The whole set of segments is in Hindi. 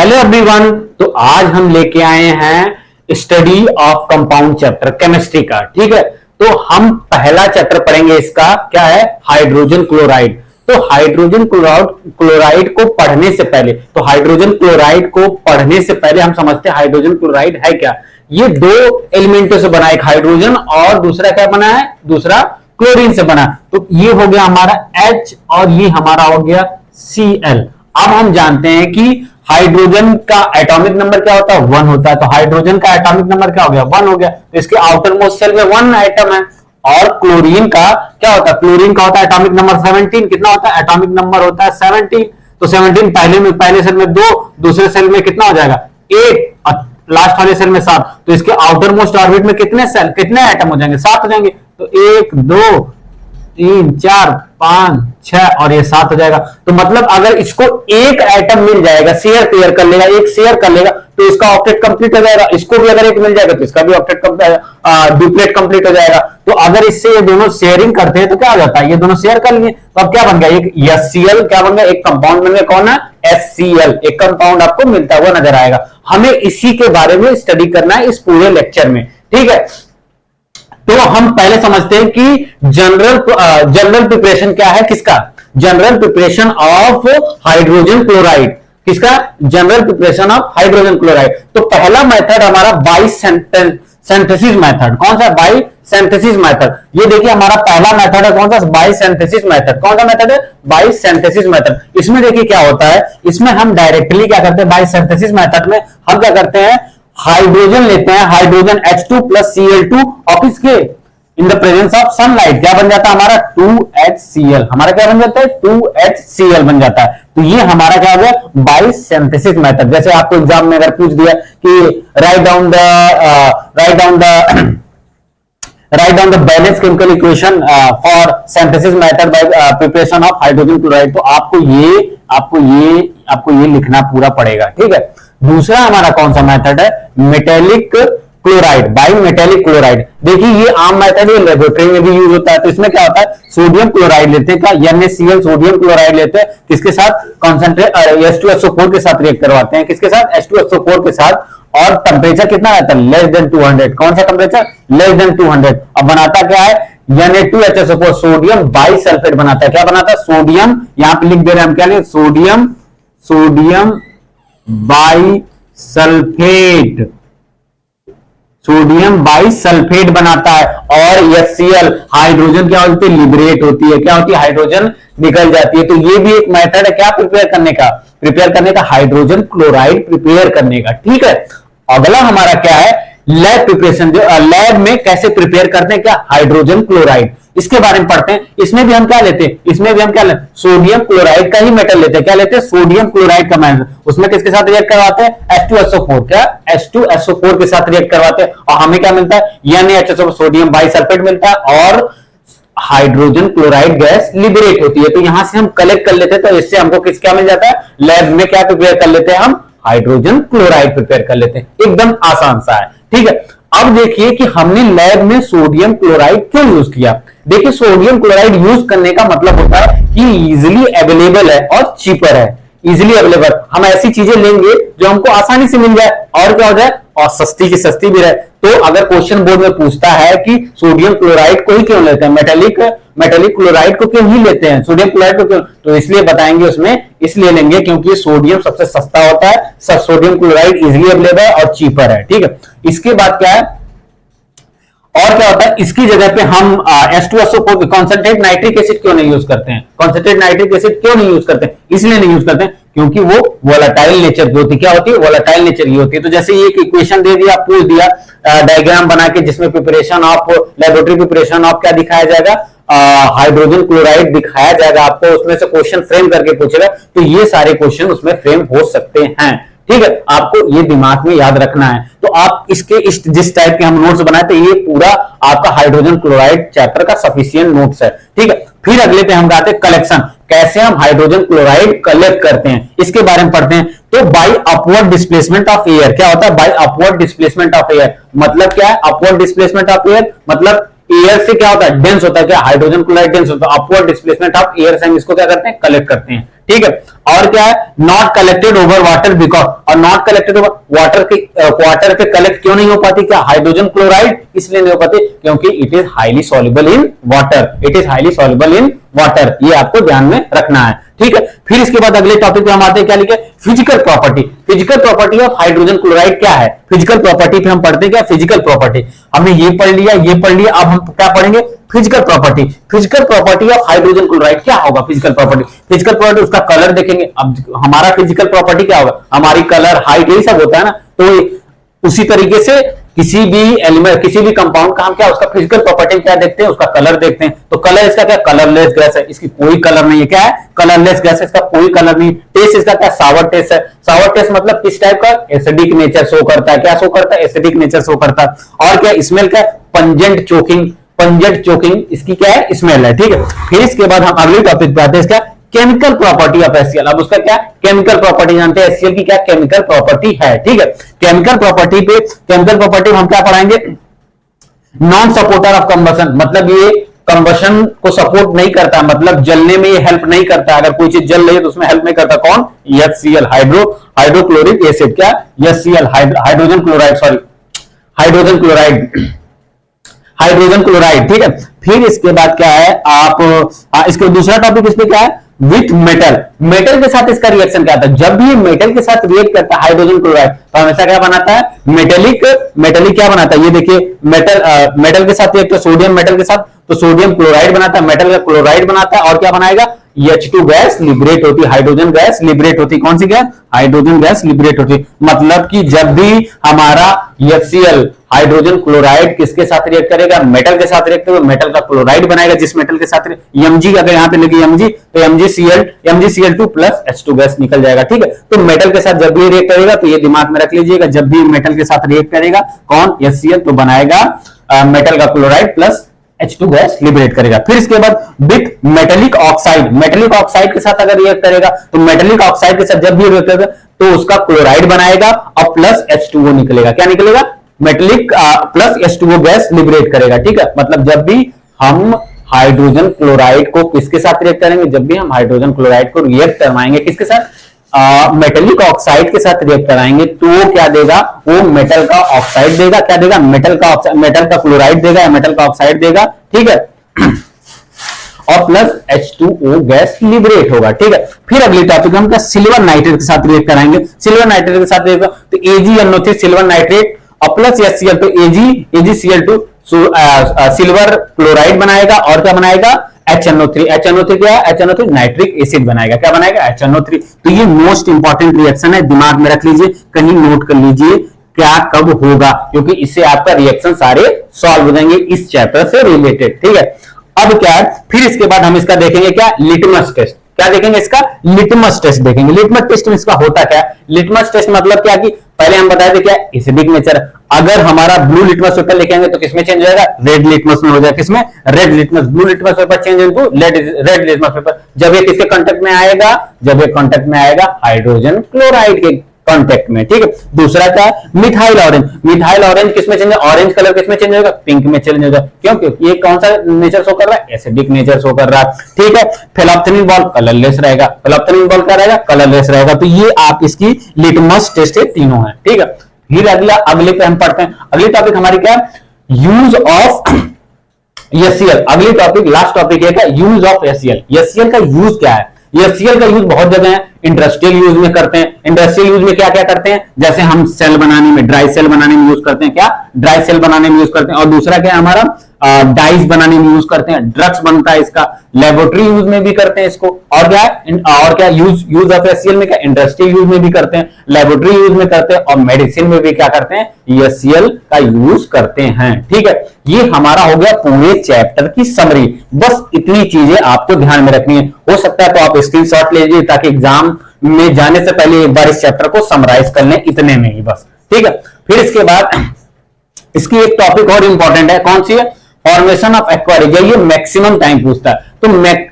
Hello everyone. तो आज हम लेके आए हैं study of compound chapter chemistry का। ठीक है, तो हम पहला चैप्टर पढ़ेंगे। इसका क्या है? Hydrogen chloride. तो हाइड्रोजन क्लोराइड को पढ़ने से पहले हम समझते हैं हाइड्रोजन क्लोराइड है क्या। ये दो एलिमेंटों से बना, एक हाइड्रोजन और दूसरा क्या बना है? दूसरा क्लोरीन से बना। तो ये हो गया हमारा H और ये हमारा हो गया Cl। अब हम जानते हैं कि हाइड्रोजन का एटॉमिक नंबर क्या होता है? 1 होता है। तो हाइड्रोजन का एटॉमिक नंबर क्या हो गया? 1 हो गया। तो इसके आउटर मोस्ट शेल में 1 एटम है। और क्लोरीन का क्या होता है? क्लोरीन का होता है एटॉमिक नंबर 17। कितना होता है? एटॉमिक नंबर होता है 17। तो 17 पहले सेल में 2, दूसरे सेल में कितना हो जाएगा? 8, लास्ट वाले सेल में 7। तो इसके आउटर मोस्ट ऑर्बिट में कितने एटम हो जाएंगे? 7 हो जाएंगे। तो 1 2 3 4 5 6 और ये 7 हो जाएगा। तो मतलब अगर इसको एक एटम मिल जाएगा, शेयर पेयर कर लेगा, एक शेयर कर लेगा, तो इसका ऑक्टेट कंप्लीट हो जाएगा। इसको भी अगर एक मिल जाएगा तो इसका भी ऑक्टेट डुप्लेट कंप्लीट हो जाएगा। तो अगर इससे ये दोनों शेयरिंग करते हैं तो क्या हो जाता है? ये दोनों शेयर कर लिए। तो अब क्या बन गया? एक HCl क्या बन गया? एक कंपाउंड बन गया। कौन है? HCl। एक कंपाउंड आपको मिलता हुआ नजर आएगा। हमें इसी के बारे में स्टडी करना है इस पूरे लेक्चर में। ठीक है, तो हम पहले समझते हैं कि जनरल प्रिपरेशन क्या है? किसका? General preparation of hydrogen chloride. किसका? General preparation of hydrogen chloride. तो पहला मेथड हमारा बाई सिंथेसिस मेथड। कौन सा? By synthesis method. ये देखिए हमारा पहला मेथड है। कौन सा? By synthesis method. कौन सा मेथड है? By synthesis method. इसमें देखिए क्या होता है, इसमें हम डायरेक्टली क्या करते हैं? बाई सिंथेसिस मेथड में हम क्या करते हैं? हाइड्रोजन लेते हैं, हाइड्रोजन H2 प्लस Cl2 और किसके? In the presence of sunlight क्या बन जाता है हमारा? 2HCl। हमारा क्या बन जाता है? 2HCl बन जाता है। तो ये हमारा क्या हो गया? By synthesis method. जैसे आपको एग्जाम में अगर पूछ दिया कि write down the balance chemical equation for synthesis method by preparation of hydrogen chloride, तो आपको ये लिखना पूरा पड़ेगा। ठीक है। दूसरा हमारा कौन सा मेथड है? Metallic chloride, by metallic chloride. देखिए ये आम मेथड है, लेबोरेटरी में भी यूज होता है। तो इसमें क्या होता है? सोडियम क्लोराइड लेते हैं, क्या NaCl सोडियम क्लोराइड लेते हैं, किसके साथ? कॉन्सेंट्रेट H2SO4 के साथ रिएक्ट करवाते हैं। किसके साथ? H2SO4 के साथ। और टेम्परेचर कितना रहता है? Less than 200। कौन सा टेम्परेचर? Less than 200। अब बनाता क्या है? Na2HSO4 सोडियम बाई सल्फेट बनाता है। क्या बनाता है? सोडियम, यहां पे लिख दे रहे हैं हम, क्या लिखे? Sodium by sulphate. Sodium by sulphate बनाता है। और HCl हाइड्रोजन क्या होती है? लिबरेट होती है। क्या होती है? हाइड्रोजन निकल जाती है। तो ये भी एक मेथड है क्या प्रिपेयर करने का? हाइड्रोजन क्लोराइड प्रिपेयर करने का। ठीक है। अगला हमारा क्या है? Lab preparation. जो लैब में कैसे प्रिपेयर करते हैं क्या? Hydrogen chloride. इसके बारे में पढ़ते हैं। इसमें भी हम क्या लेते हैं? सोडियम क्लोराइड का ही मेटल लेते हैं। क्या लेते हैं? सोडियम क्लोराइड का मेटल। उसमें किसके साथ रिएक्ट करवाते हैं? H2SO4। क्या? H2SO4 के साथ रिएक्ट करवाते हैं। और हमें क्या मिलता है? NaHSO सोडियम बाइसल्फेट मिलता है और हाइड्रोजन क्लोराइड गैस लिबरेट होती है। तो यहां से हम कलेक्ट कर लेते हैं। तो इससे हमको क्या मिल जाता है? लैब में क्या प्रिपेयर कर लेते हैं? हम हाइड्रोजन क्लोराइड प्रिपेयर कर लेते हैं। एकदम आसान सा है। ठीक है। अब देखिए कि हमने लैब में सोडियम क्लोराइड क्यों यूज किया। देखिए सोडियम क्लोराइड यूज करने का मतलब होता है कि इजिली अवेलेबल है और चीपर है। इजिली अवेलेबल, हम ऐसी चीजें लेंगे जो हमको आसानी से मिल जाए और क्या हो जाए? और सस्ती की सस्ती भी रहे। तो अगर क्वेश्चन बोर्ड में पूछता है कि सोडियम क्लोराइड को ही क्यों लेते हैं, मेटेलिक क्लोराइड को क्यों ही लेते हैं, सोडियम क्लोराइड को क्यों, तो इसलिए बताएंगे उसमें, इसलिए लेंगे क्योंकि सोडियम सबसे सस्ता होता है, सब सोडियम क्लोराइड इजिली अवेलेबल है और चीपर है। ठीक है। इसके बाद क्या है और क्या होता है? इसकी जगह पे हम H2SO4 कॉन्सेंट्रेट नाइट्रिक एसिड क्यों नहीं यूज करते हैं? कॉन्सेंट्रेट नाइट्रिक एसिड क्यों नहीं यूज करते हैं? इसलिए नहीं यूज करते हैं क्योंकि वो वोलेटाइल नेचर की होती है। क्या होती है? वोलेटाइल नेचर की होती है। तो जैसे ये एक इक्वेशन दे दिया, पूछ दिया डायग्राम बना के, जिसमें preparation of laboratory preparation of क्या दिखाया जाएगा? हाइड्रोजन क्लोराइड दिखाया जाएगा आपको। उसमें से क्वेश्चन फ्रेम करके पूछेगा। तो ये सारे क्वेश्चन उसमें फ्रेम हो सकते हैं। ठीक है, आपको ये दिमाग में याद रखना है। तो आप जिस टाइप के हम नोट्स बनाए थे, ये पूरा आपका हाइड्रोजन क्लोराइड चैप्टर का सफिशिएंट नोट्स है। ठीक है। फिर अगले पे हम आते हैं कलेक्शन। कैसे हम हाइड्रोजन क्लोराइड कलेक्ट करते हैं, इसके बारे में पढ़ते हैं। तो by upward displacement of air. क्या होता है by upward displacement of air? मतलब क्या है अपवर्ड डिस्प्लेसमेंट ऑफ एयर? मतलब एयर से क्या होता है? डेंस होता है। क्या हाइड्रोजन क्लोराइड डेंस होता है। अपवर्ड डिस्प्लेसमेंट ऑफ एयर से हम इसको क्या करते हैं? कलेक्ट करते हैं। ठीक है। और क्या है, not collected over water because, और नॉट कलेक्टेड ओवर वाटर पे कलेक्ट क्यों नहीं हो पाती, क्या हाइड्रोजन क्लोराइड इसलिए नहीं हो पाती क्योंकि it is highly soluble in water, it is highly soluble in water, ये आपको ध्यान में रखना है, ठीक है। फिर इसके बाद अगले टॉपिक पे हम आते हैं, क्या लिखे, physical property. Physical property of hydrogen chloride क्या है, फिजिकल प्रॉपर्टी पे हम पढ़ते हैं क्या, फिजिकल प्रॉपर्टी। हमने ये पढ़ लिया, ये पढ़ लिया, अब हम क्या पढ़ेंगे, physical property. Physical property of hydrogen chloride क्या होगा, फिजिकल प्रॉपर्टी, फिजिकल प्रॉपर्टी उसका कलर देखेंगे। अब हमारा फिजिकल प्रॉपर्टी क्या होगा, हमारी कलर, हाइट, यही सब होता है ना, तो उसी तरीके से किसी भी एलिमेंट, किसी भी कंपाउंड का हम क्या, उसका फिजिकल प्रॉपर्टी क्या देखते हैं, उसका कलर देखते हैं। तो कलर इसका क्या, कलरलेस गैस है, इसकी कोई कलर नहीं है, क्या है, कलरलेस गैस है, इसका कोई कलर नहीं। टेस्ट इसका क्या, सावर टेस्ट है। सावर टेस्ट मतलब किस टाइप का, एसिडिक नेचर शो करता है, क्या शो करता है, एसिडिक नेचर शो करता है। और क्या, स्मेल क्या, पंजेंट चोकिंग, पंजेंट चोकिंग इसकी क्या है, स्मेल है, ठीक है। फिर इसके बाद हम अगले टॉपिक पे आते हैं, इसका केमिकल प्रॉपर्टी ऑफ HCl। अब उसका क्या, केमिकल प्रॉपर्टी जानते हैं, HCl की क्या केमिकल प्रॉपर्टी है, ठीक है। केमिकल प्रॉपर्टी पे, केमिकल प्रॉपर्टी हम क्या पढ़ाएंगे, नॉन सपोर्टर ऑफ कंबशन, मतलब ये कंबशन को सपोर्ट नहीं करता, मतलब जलने में ये हेल्प नहीं करता। अगर कोई चीज जल रही है तो उसमें हेल्प नहीं करता, कौन, HCl, हाइड्रोक्लोरिक एसिड, क्या, HCl, hydrogen chloride, sorry hydrogen chloride, hydrogen chloride, ठीक है। फिर इसके बाद क्या है, आप इसके दूसरा टॉपिक इसमें क्या है, विथ मेटल, मेटल के साथ इसका रिएक्शन क्या आता है, जब भी मेटल के साथ रिएक्ट करता है हाइड्रोजन क्लोराइड तो हमेशा क्या बनाता है, मेटेलिक, मेटेलिक क्या बनाता है, ये देखिए मेटल, मेटल के साथ रिएक्ट, सोडियम मेटल के साथ, तो सोडियम क्लोराइड बनाता है, मेटल का क्लोराइड बनाता है, और क्या बनाएगा, H2 गैस लिबरेट होती है, हाइड्रोजन गैस लिबरेट होती है, कौन सी गैस, हाइड्रोजन गैस लिबरेट होती है। मतलब कि जब भी हमारा HCl हाइड्रोजन क्लोराइड किसके साथ रिएक्ट करेगा, मेटल के साथ रिएक्ट करेगा, मेटल का क्लोराइड बनाएगा, जिस मेटल के साथ Mg, अगर यहां पे लगी Mg तो MgCl2 प्लस H2 गैस निकल जाएगा, ठीक है। तो मेटल के साथ जब भी रिएक्ट करेगा तो ये दिमाग में रख लीजिएगा, जब भी मेटल के साथ रिएक्ट करेगा कौन, HCl, तो बनाएगा मेटल का chloride plus H2 gas liberate करेगा। फिर इसके बाद with metallic oxide, metallic oxide के साथ अगर रिएक्ट करेगा तो मेटेलिक ऑक्साइड के साथ जब भी रिएक्ट करेगा तो उसका क्लोराइड बनाएगा और प्लस H2O निकलेगा, क्या निकलेगा, metallic plus H2O gas liberate करेगा, ठीक है। मतलब जब भी हम हाइड्रोजन क्लोराइड को किसके साथ रिएक्ट करेंगे, जब भी हम हाइड्रोजन क्लोराइड को रिएक्ट करवाएंगे किसके साथ, मेटेलिक ऑक्साइड के साथ रिएक्ट कराएंगे तो वो क्या देगा, वो मेटल का ऑक्साइड देगा, क्या देगा, मेटल का ऑक्साइड, मेटल का क्लोराइड देगा, मेटल का ऑक्साइड देगा, ठीक है, और प्लस H2O गैस लिबरेट होगा, ठीक है। फिर अगली टॉपिक हम क्या, सिल्वर नाइट्रेट के साथ रिएक्ट कराएंगे, सिल्वर नाइट्रेट के साथ रिएक्ट तो AgNO3 सिल्वर नाइट्रेट और प्लस HCl तो AgCl2 सिल्वर क्लोराइड बनाएगा, और क्या बनाएगा, HNO3, HNO3 क्या है, HNO3 नाइट्रिक एसिड बनाएगा, क्या बनाएगा, HNO3। तो ये मोस्ट इंपॉर्टेंट रिएक्शन है, दिमाग में रख लीजिए, कहीं नोट कर लीजिए क्या कब होगा, क्योंकि इससे आपका रिएक्शन सारे सॉल्व हो जाएंगे इस चैप्टर से रिलेटेड, ठीक है। अब क्या है, फिर इसके बाद हम इसका देखेंगे क्या, लिटमस टेस्ट, क्या देखेंगे, इसका लिटमस टेस्ट देखेंगे। लिटमस टेस्ट में इसका होता क्या है, लिटमस टेस्ट मतलब क्या, कि पहले हम बताए थे क्या, एसिडिक नेचर, अगर हमारा ब्लू लिटमस पेपर लेके आएंगे तो किसमें चेंज हो जाएगा, रेड लिटमस में हो जाएगा, किसमें, red litmus, blue litmus paper change into red litmus paper. जब ये किसके कांटेक्ट में आएगा, जब ये कांटेक्ट में आएगा हाइड्रोजन क्लोराइड के कांटेक्ट में, ठीक है। दूसरा क्या, मिथाइल ऑरेंज, मिथाइल ऑरेंज किसमें चेंज, ऑरेंज कलर किसमें चेंज होगा, पिंक में चेंज होगा, क्यों, क्योंकि ये कौन सा नेचर शो कर रहा है, एसिडिक नेचर शो कर रहा है, ठीक है। फेनोल्फथालीन बॉल कलरलेस रहेगा, फेनोल्फथालीन बॉल क्या रहेगा, कलरलेस रहेगा। तो ये आप इसकी लिटमस टेस्ट है, तीनों है, ठीक है। फिर अगले पे हम पढ़ते हैं, अगली टॉपिक हमारी क्या, यूज ऑफ HCl। अगली टॉपिक, लास्ट टॉपिक है, यूज ऑफ HCl। HCl का यूज क्या है, HCl का यूज बहुत जगह है, इंडस्ट्रियल यूज में करते हैं। इंडस्ट्रियल यूज में क्या क्या करते हैं, जैसे हम सेल बनाने में, ड्राई सेल बनाने में यूज करते हैं, क्या, ड्राई सेल बनाने में यूज करते हैं। और दूसरा क्या है हमारा, डाइस बनाने में यूज करते हैं, ड्रग्स बनता है इसका, लेबोरेटरी यूज में भी करते हैं इसको। और क्या यूज ऑफ HCl में क्या, इंडस्ट्रियल यूज में भी करते हैं, लेबोरेटरी यूज में करते हैं, और मेडिसिन में भी क्या करते हैं, HCl का यूज करते हैं, ठीक है। ये हमारा हो गया पूरे चैप्टर की समरी, बस इतनी चीजें आपको ध्यान में रखनी है। हो सकता है तो आप स्क्रीनशॉट लीजिए ताकि एग्जाम में जाने से पहले एक बार इस चैप्टर को समराइज कर लें, इतने में ही बस, ठीक है। फिर इसके बाद इसकी एक टॉपिक और इंपॉर्टेंट है, कौन सी है, फॉर्मेशन ऑफ एक्वारेजिया। ये मैक्सिमम टाइम पूछता है। तो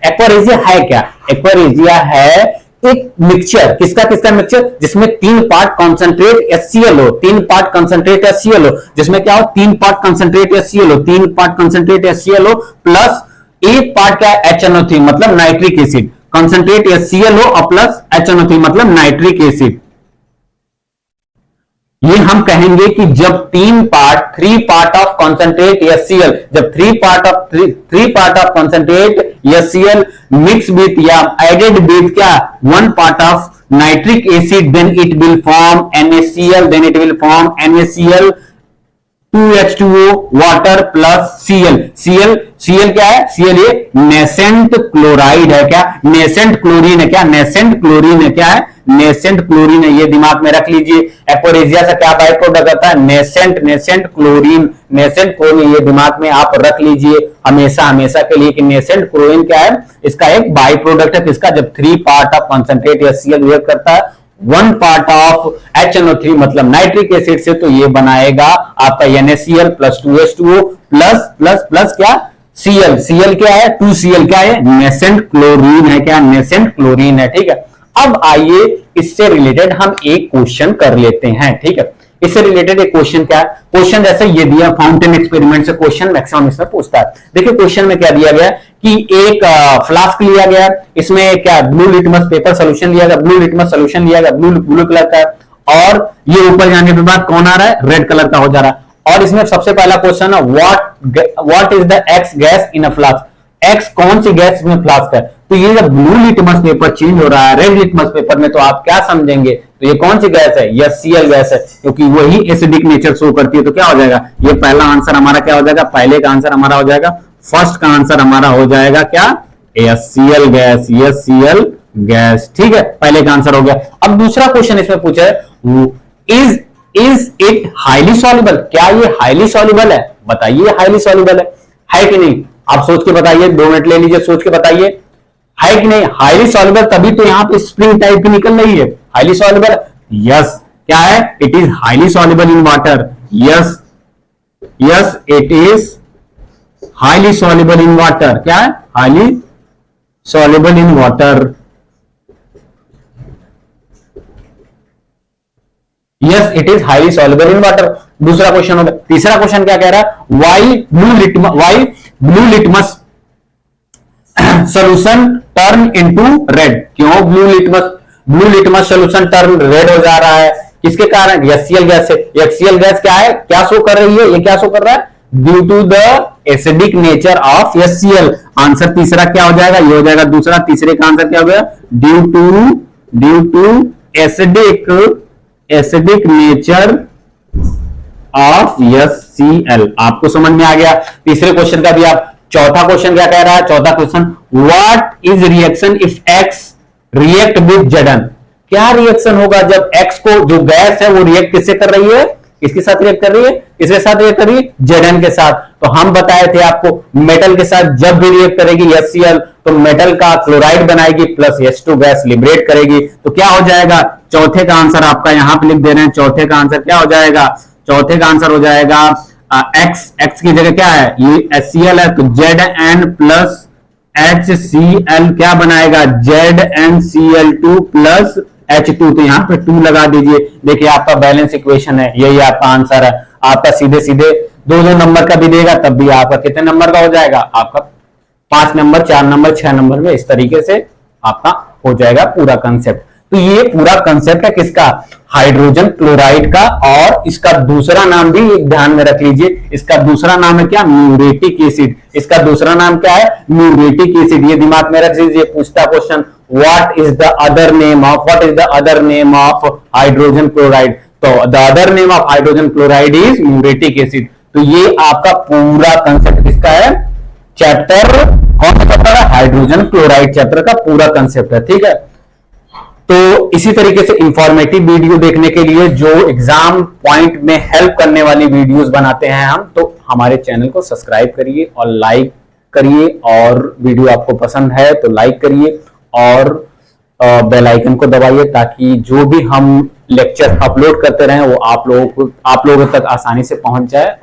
एक्वारेजिया है क्या, एक्वारेजिया है एक मिक्सचर, किसका किसका मिक्सचर, जिसमें 3 पार्ट कॉन्सेंट्रेट HCl हो, 3 पार्ट कॉन्सेंट्रेट HCl हो, जिसमें क्या हो, 3 पार्ट कॉन्सेंट्रेट HCl हो, 3 पार्ट कॉन्सेंट्रेट HCl हो, प्लस एक पार्ट क्या है, HNO3 मतलब नाइट्रिक एसिड। कॉन्सेंट्रेट HCl हो और प्लस HNO3 मतलब नाइट्रिक एसिड। ये हम कहेंगे कि जब three part of concentrate HCl, जब three part of concentrate HCl mix with या एडेड विथ क्या one part of nitric acid, then it will form NaCl, then it will form NaCl 2H2O water plus Cl क्या है? Cl ये नेसेंट क्लोराइड है। क्या? नेसेंट क्लोरीन है। क्या? नेसेंट क्लोरीन है। क्या है? नेसेंट क्लोरीन है। ये दिमाग में रख लीजिए। एपोरेजिया से क्या बाई प्रोडक्ट आता है? Nascent chlorine. नेसेंट क्लोरीन ये दिमाग में आप रख लीजिए हमेशा के लिए कि नेसेंट क्लोरीन क्या है? इसका एक बाई प्रोडक्ट है। किसका? जब three part of concentrate HCl react करता है वन पार्ट ऑफ HNO3 मतलब नाइट्रिक एसिड से, तो ये बनाएगा आपका NaCl प्लस 2H2O प्लस क्या Cl क्या है? 2Cl क्या है? नेसेंट क्लोरीन है। क्या? नेसेंट क्लोरीन है। ठीक है, अब आइए इससे रिलेटेड हम एक क्वेश्चन कर लेते हैं। ठीक है, इससे रिलेटेड एक क्वेश्चन क्या है? क्वेश्चन जैसे ये दिया फाउंटेन एक्सपेरिमेंट से क्वेश्चन मैक्सिमम इसमें पूछता है। देखिए क्वेश्चन में क्या दिया गया कि एक फ्लास्क लिया गया, इसमें क्या ब्लू लिटमस पेपर सोल्यूशन लिया गया, ब्लू लिटमस सोल्यूशन लिया गया ब्लू कलर का, और ये ऊपर जाने के बाद कौन आ रहा है? रेड कलर का हो जा रहा है। और इसमें सबसे पहला क्वेश्चन है what is the x gas in a flask? X कौन सी गैस में फ्लास्क है? तो ये जब ब्लू लिटमस पेपर चेंज हो रहा है रेड लिटमस पेपर में, तो आप क्या समझेंगे? तो ये कौन सी गैस है? यह Cl गैस है, क्योंकि वही एसिडिक नेचर शो करती है। तो क्या हो जाएगा? ये पहला आंसर हमारा क्या हो जाएगा? पहले का आंसर हमारा हो जाएगा, फर्स्ट का आंसर हमारा हो जाएगा क्या? HCl gas. HCl gas. ठीक है, पहले का आंसर हो गया। अब दूसरा क्वेश्चन इसमें पूछा है इज इट हाईली सॉल्युबल? क्या ये हाईली सॉल्युबल है? बताइए हाईली सॉल्युबल है कि नहीं? आप सोच के बताइए, 2 मिनट ले लीजिए, सोच के बताइए, है कि नहीं? हाईली सॉल्युबल तभी तो यहां पे स्प्रिंग टाइप की निकल रही है। Highly soluble, yes. क्या है? It is highly soluble in water. Yes it is highly soluble in water. क्या है? Highly soluble in water. Yes it is highly soluble in water. दूसरा क्वेश्चन हो गया। तीसरा क्वेश्चन क्या कह रहा है? Why blue litmus solution turn into red? क्यों blue litmus solution turn red हो जा रहा है? किसके कारण? HCl गैस से। HCl गैस क्या है? क्या शो कर रही है? ये क्या शो कर रहा है? Due to the acidic nature of HCl। Answer तीसरा क्या हो जाएगा? ये हो जाएगा दूसरा। तीसरे का आंसर क्या हो गया? Due to acidic nature of HCl। आपको समझ में आ गया तीसरे क्वेश्चन का भी। आप चौथा क्वेश्चन क्या कह रहा है? चौथा question, what is reaction if X react with Zn? क्या रिएक्शन होगा जब X को, जो गैस है, वो रिएक्ट किससे कर रही है? किसके साथ रिएक्ट कर रही है? किसके साथ रिएक्ट कर रही है? Zn के साथ। तो हम बताए थे आपको मेटल के साथ जब भी रिएक्ट करेगी HCl, तो मेटल का क्लोराइड बनाएगी प्लस H2 गैस लिबरेट करेगी। तो क्या हो जाएगा? चौथे का आंसर आपका यहां पे लिख दे रहे हैं। चौथे का आंसर क्या हो जाएगा? चौथे का आंसर हो जाएगा एक्स की जगह क्या है? ये HCl है, तो Zn प्लस HCl क्या बनाएगा? ZnCl2 plus H2। तो यहाँ पे 2 लगा दीजिए। देखिए आपका बैलेंस इक्वेशन है, यही आपका आंसर है। आपका सीधे सीधे 2 नंबर का भी देगा तब भी आपका कितने नंबर का हो जाएगा? आपका 5 नंबर, 4 नंबर, 6 नंबर में। इस तरीके से आपका हो जाएगा पूरा कंसेप्ट। तो ये पूरा कंसेप्ट है किसका? हाइड्रोजन क्लोराइड का। और इसका दूसरा नाम भी ध्यान में रख लीजिए, इसका दूसरा नाम है क्या? Muriatic acid. इसका दूसरा नाम क्या है? Muriatic acid. ये दिमाग में रख लीजिए। पूछता question, what is the other name of hydrogen chloride? तो the other name of hydrogen chloride is muriatic acid. तो ये आपका पूरा कंसेप्ट किसका है? चैप्टर, कौन सा चैप्टर है? हाइड्रोजन क्लोराइड चैप्टर का पूरा कंसेप्ट है। ठीक है, तो इसी तरीके से इंफॉर्मेटिव वीडियो देखने के लिए, जो एग्जाम पॉइंट में हेल्प करने वाली वीडियोस बनाते हैं हम, तो हमारे चैनल को सब्सक्राइब करिए और लाइक करिए। और वीडियो आपको पसंद है तो लाइक करिए और बेल आइकन को दबाइए, ताकि जो भी हम लेक्चर अपलोड करते रहें वो आप लोगों तक आसानी से पहुंच जाए।